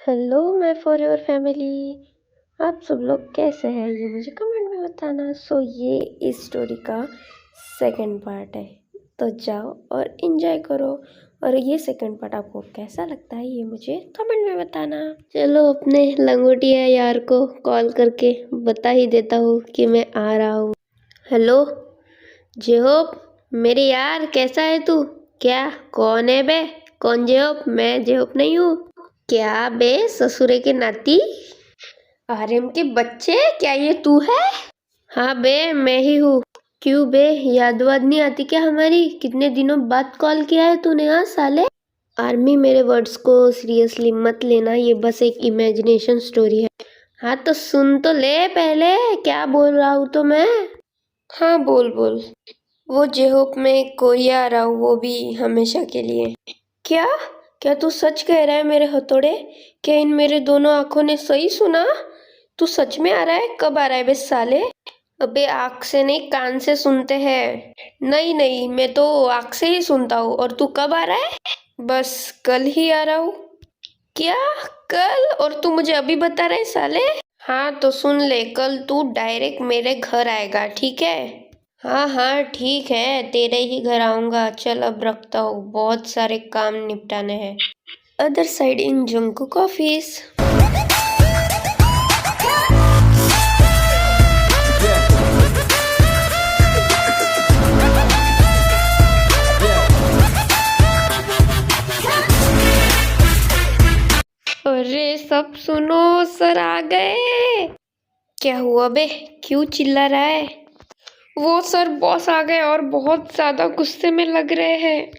Hello my for your family. आप सब लोग कैसे हैं ये मुझे कमेंट में बताना। ये इस स्टोरी का सेकंड पार्ट है, तो जाओ और एंजॉय करो। और ये सेकंड पार्ट आपको कैसा लगता है ये मुझे कमेंट में बताना। चलो अपने लंगोटिया यार को कॉल करके बता ही देता हूँ कि मैं आ रहा हूँ। हेलो जेहोप, मेरे यार कैसा है तू? क्या कौन है बे? कौन जेहोप? मैं जेहोप नहीं हूँ। क्या बे ससुरे के नाती, आर्यम के बच्चे, क्या ये तू है? हाँ बे मैं ही हूँ। क्यों बे, याद वाद नहीं आती क्या हमारी? कितने दिनों बाद कॉल किया है तूने? हाँ साले। आर्मी मेरे वर्ड्स को सीरियसली मत लेना, ये बस एक इमेजिनेशन स्टोरी है। हाँ तो सुन तो ले पहले, क्या बोल रहा हूँ तो मैं। हाँ बोल बोल। वो जेहोप में कोरिया आ रहा हूँ, वो भी हमेशा के लिए। क्या क्या तू सच कह रहा है मेरे हथौड़े? क्या इन मेरे दोनों आंखों ने सही सुना? तू सच में आ रहा है? कब आ रहा है बे साले? अबे आँख से नहीं कान से सुनते हैं। नहीं नहीं, मैं तो आँख से ही सुनता हूँ। और तू कब आ रहा है? बस कल ही आ रहा हूँ। क्या कल? और तू मुझे अभी बता रहा है साले? हाँ तो सुन ले, कल तू डायरेक्ट मेरे घर आएगा, ठीक है? हाँ हाँ ठीक है, तेरे ही घर आऊंगा। चल अब रखता हूँ, बहुत सारे काम निपटाने हैं। अदर साइड इन जंगकुक ऑफिस। अरे सब सुनो, सर आ गए। क्या हुआ बे, क्यों चिल्ला रहा है? वो सर बॉस आ गए और बहुत ज्यादा गुस्से में लग रहे हैं।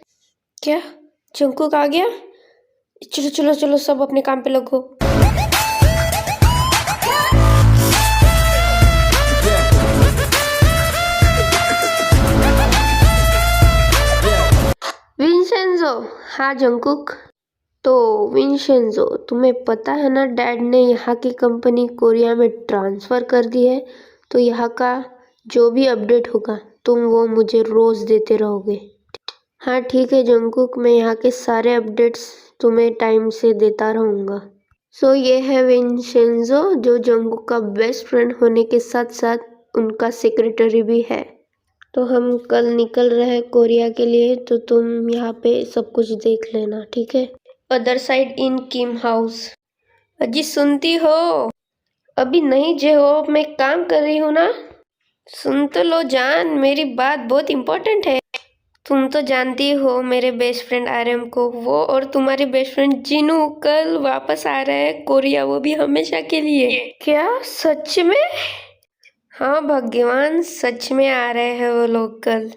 क्या जंगकुक आ गया? चलो चलो चलो, सब अपने काम पे लगो। विंसेंजो। हाँ जंगकुक। तो विंसेंजो, तुम्हें पता है ना डैड ने यहाँ की कंपनी कोरिया में ट्रांसफ़र कर दी है। तो यहाँ का जो भी अपडेट होगा तुम वो मुझे रोज़ देते रहोगे। हाँ ठीक है जंगकुक, मैं यहाँ के सारे अपडेट्स तुम्हें टाइम से देता रहूँगा। ये है विंसेंजो, जो जंगकुक का बेस्ट फ्रेंड होने के साथ साथ उनका सेक्रेटरी भी है। तो हम कल निकल रहे हैं कोरिया के लिए, तो तुम यहाँ पे सब कुछ देख लेना, ठीक है? अदर साइड इन किम हाउस। अजी सुनती हो? अभी नहीं जे हो, मैं काम कर रही हूँ ना। सुन तो लो जान, मेरी बात बहुत इम्पोर्टेंट है। तुम तो जानती हो मेरे बेस्ट फ्रेंड आर्यम को, वो और तुम्हारे बेस्ट फ्रेंड जिनू कल वापस आ रहे हैं कोरिया, वो भी हमेशा के लिए। क्या सच में? हाँ भगवान, सच में आ रहे हैं वो लोग कल।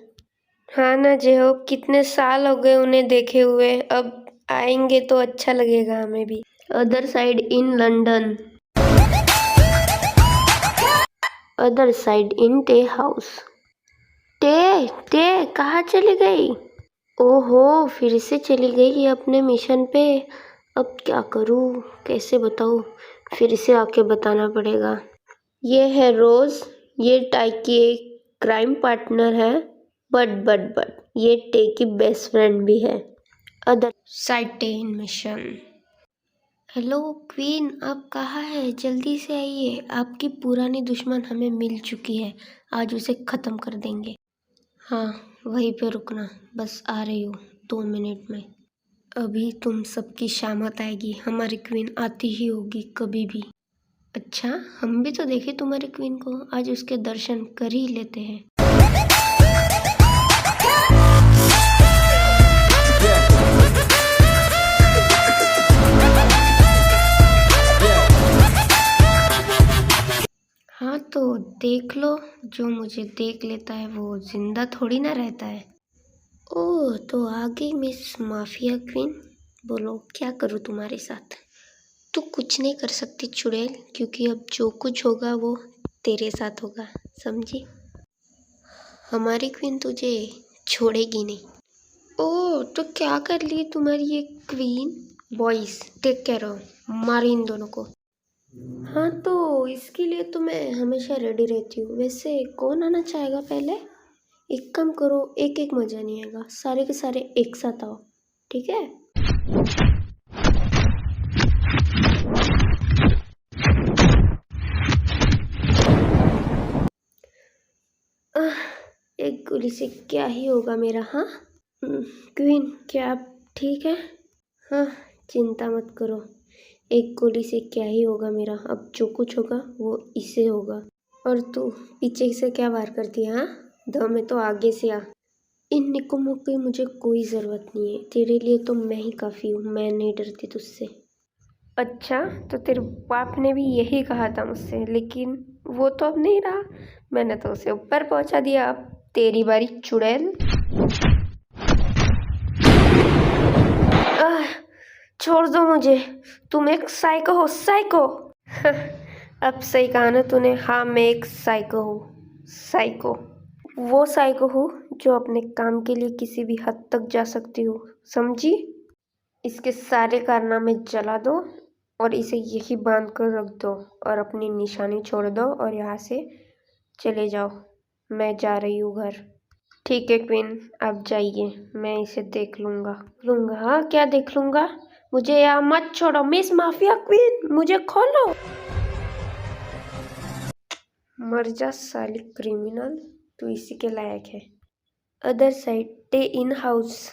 हाँ ना जेहो, कितने साल हो गए उन्हें देखे हुए, अब आएंगे तो अच्छा लगेगा हमें भी। Other side in London. Other side इन टे हाउस। टे टे कहाँ चली गई? ओहो, फिर से चली गई अपने मिशन पे। अब क्या करूँ, कैसे बताऊँ? फिर से आके बताना पड़ेगा। ये है रोज, ये टाई की एक क्राइम पार्टनर है, बट ये टे की बेस्ट फ्रेंड भी है। अदर साइड टे इन मिशन। हेलो क्वीन, आप कहाँ है? जल्दी से आइए, आपकी पुरानी दुश्मन हमें मिल चुकी है, आज उसे ख़त्म कर देंगे। हाँ वहीं पे रुकना, बस आ रही हूँ 2 मिनट में। अभी तुम सबकी शामत आएगी, हमारी क्वीन आती ही होगी कभी भी। अच्छा, हम भी तो देखे तुम्हारी क्वीन को, आज उसके दर्शन कर ही लेते हैं। हाँ तो देख लो, जो मुझे देख लेता है वो जिंदा थोड़ी ना रहता है। ओह तो आ गई मिस माफिया क्वीन, बोलो क्या करूँ तुम्हारे साथ? तू कुछ नहीं कर सकती चुड़ैल, क्योंकि अब जो कुछ होगा वो तेरे साथ होगा, समझी? हमारी क्वीन तुझे छोड़ेगी नहीं। ओह तो क्या कर ली तुम्हारी ये queen? Boys take care of, मार इन दोनों को। हाँ तो इसके लिए तो मैं हमेशा रेडी रहती हूँ। वैसे कौन आना चाहेगा पहले? एक काम करो, एक एक मजा नहीं आएगा, सारे के सारे एक साथ आओ, ठीक है? एक गोली से क्या ही होगा मेरा। हाँ क्वीन, क्या आप ठीक है? हाँ, चिंता मत करो, एक गोली से क्या ही होगा मेरा। अब जो कुछ होगा वो इससे होगा। और तू पीछे से क्या वार करती है? हाँ, दम में तो आगे से आ। इन निकम्मों की मुझे कोई ज़रूरत नहीं है, तेरे लिए तो मैं ही काफ़ी हूँ। मैं नहीं डरती तुझसे। अच्छा, तो तेरे बाप ने भी यही कहा था मुझसे, लेकिन वो तो अब नहीं रहा। मैंने तो उसे ऊपर पहुंचा दिया। अब तेरी बारी चुड़ैल। छोड़ दो मुझे, तुम एक साइको हो, साइको। अब सही कहा ना तूने। हाँ, मैं एक साइको हूँ, साइको। वो साइको हूँ जो अपने काम के लिए किसी भी हद तक जा सकती हूँ, समझी? इसके सारे कारनामे जला दो और इसे यही बांध कर रख दो और अपनी निशानी छोड़ दो और यहाँ से चले जाओ। मैं जा रही हूँ घर। ठीक है क्वीन, आप जाइए, मैं इसे देख लूँगा। हाँ, क्या देख लूँगा? मुझे यहाँ मत छोड़ो मिस माफिया क्वीन, मुझे खोलो। मर जा साली क्रिमिनल, तू इसी के लायक है। अदर साइड, टे इन हाउस।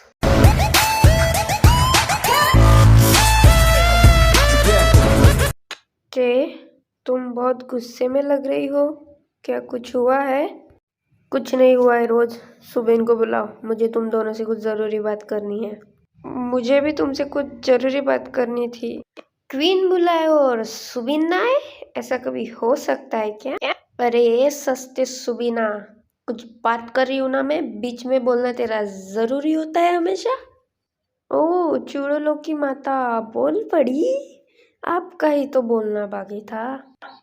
टे, तुम बहुत गुस्से में लग रही हो, क्या कुछ हुआ है? कुछ नहीं हुआ है रोज। सुबेन को बुलाओ, मुझे तुम दोनों से कुछ ज़रूरी बात करनी है। मुझे भी तुमसे कुछ ज़रूरी बात करनी थी। क्वीन बुलाए और सुबीन ना आए, ऐसा कभी हो सकता है क्या? अरे सस्ते सुबीना, कुछ बात कर रही हूँ ना मैं, बीच में बोलना तेरा ज़रूरी होता है हमेशा? ओह चूड़ों की माता, बोल पड़ी। आपका ही तो बोलना बाकी था।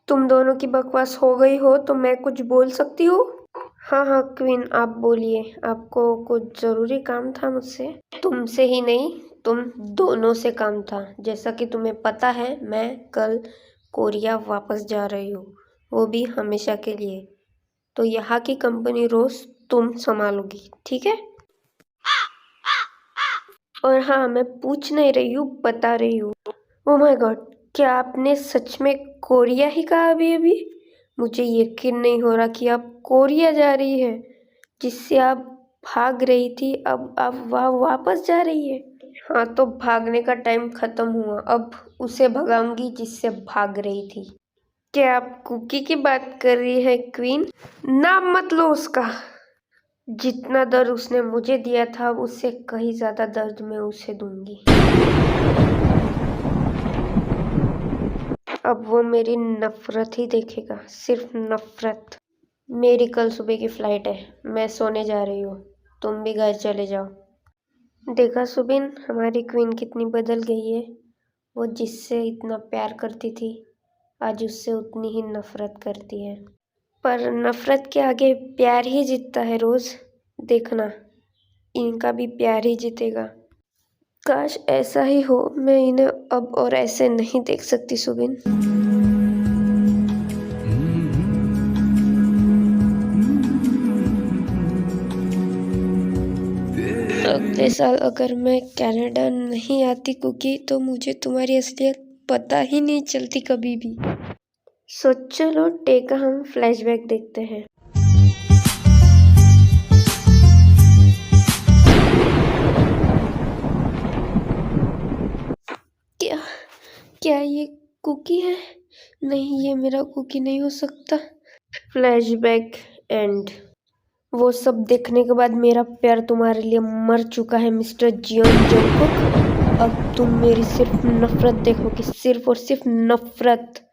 तुम दोनों की बकवास हो गई हो तो मैं कुछ बोल सकती हूँ? हाँ क्वीन, आप बोलिए, आपको कुछ ज़रूरी काम था मुझसे? तुमसे ही नहीं, तुम दोनों से काम था। जैसा कि तुम्हें पता है, मैं कल कोरिया वापस जा रही हूँ, वो भी हमेशा के लिए। तो यहाँ की कंपनी रोज तुम संभालोगी, ठीक है? और हाँ, मैं पूछ नहीं रही हूँ, बता रही हूँ। ओह माय गॉड, क्या आपने सच में कोरिया ही कहा अभी? मुझे यकीन नहीं हो रहा कि आप कोरिया जा रही है, जिससे आप भाग रही थी, अब आप वहाँ वापस जा रही है। हाँ, तो भागने का टाइम खत्म हुआ, अब उसे भगाऊंगी जिससे भाग रही थी। क्या आप कुकी की बात कर रही है क्वीन? नाम मत लो उसका। जितना दर्द उसने मुझे दिया था, उससे कहीं ज़्यादा दर्द मैं उसे दूंगी। अब वो मेरी नफरत ही देखेगा, सिर्फ नफरत। मेरी कल सुबह की फ़्लाइट है, मैं सोने जा रही हूँ, तुम भी घर चले जाओ। देखा सुबिन, हमारी क्वीन कितनी बदल गई है। वो जिससे इतना प्यार करती थी, आज उससे उतनी ही नफरत करती है। पर नफरत के आगे प्यार ही जीतता है रोज़, देखना इनका भी प्यार ही जीतेगा। काश ऐसा ही हो, मैं इन्हें अब और ऐसे नहीं देख सकती सुबिन। अगले साल अगर मैं कनाडा नहीं आती कुकी, तो मुझे तुम्हारी असलियत पता ही नहीं चलती कभी भी। सो चलो टे का हम फ्लैशबैक देखते हैं। क्या ये कुकी है? नहीं, ये मेरा कुकी नहीं हो सकता। Flashback and. वो सब देखने के बाद मेरा प्यार तुम्हारे लिए मर चुका है मिस्टर जियोन जंगकुक। अब तुम मेरी सिर्फ नफरत देखोगे, सिर्फ और सिर्फ नफरत।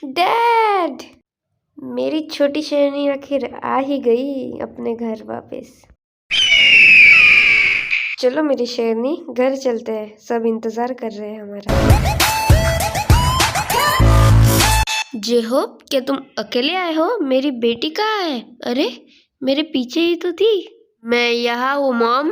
डैड, मेरी छोटी शेरनी आखिर आ ही गई अपने घर वापस। चलो मेरी शेरनी, घर चलते हैं, सब इंतजार कर रहे हैं हमारा। जे हो, क्या तुम अकेले आए हो? मेरी बेटी कहाँ है? अरे मेरे पीछे ही तो थी। मैं यहाँ हूँ मॉम।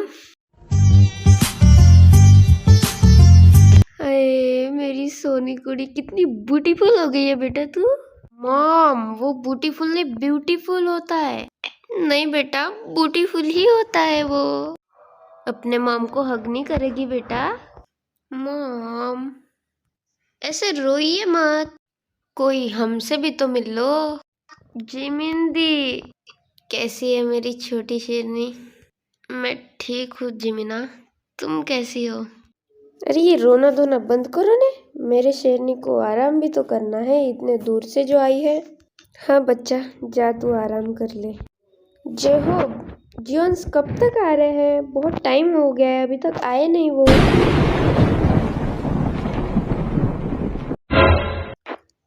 अरे मेरी सोनी कुड़ी, कितनी ब्यूटीफुल हो गई है बेटा तू। मॉम, वो ब्यूटीफुल नहीं, ब्यूटीफुल होता है। नहीं बेटा, ब्यूटीफुल ही होता है वो। अपने मॉम को हग नहीं करेगी बेटा? मॉम ऐसे रोइए मत, कोई हमसे भी तो मिल लो। जिमिंदी कैसी है मेरी छोटी शेरनी? मैं ठीक हूँ जिमिना, तुम कैसी हो? अरे ये रोना धोना बंद करो ने, मेरे शेरनी को आराम भी तो करना है, इतने दूर से जो आई है। हाँ बच्चा, जा तू आराम कर ले। जय हो, जियोन्स कब तक आ रहे हैं? बहुत टाइम हो गया है, अभी तक आए नहीं वो।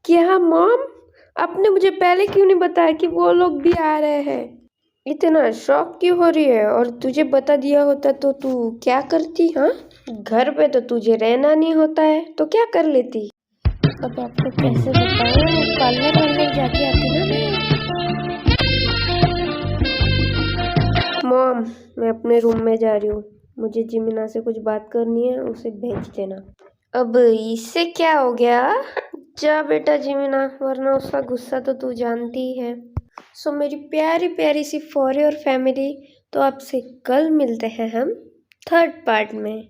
क्या मॉम, आपने मुझे पहले क्यों नहीं बताया कि वो लोग भी आ रहे हैं? इतना शौक क्यों हो रही है? और तुझे बता दिया होता तो तू क्या करती? हाँ, घर पे तो तुझे रहना नहीं होता है, तो क्या कर लेती? अब आपको कैसे बताऊं, पार्लर वार्लर जाके आती ना मैं। मॉम, मैं अपने रूम में जा रही हूँ, मुझे जिमिना से कुछ बात करनी है, उसे भेज देना। अब इससे क्या हो गया? जा बेटा जिमिना, वरना उसका गुस्सा तो तू जानती ही है। सो मेरी प्यारी प्यारी सी फॉर योर फैमिली, तो आपसे कल मिलते हैं हम थर्ड पार्ट में।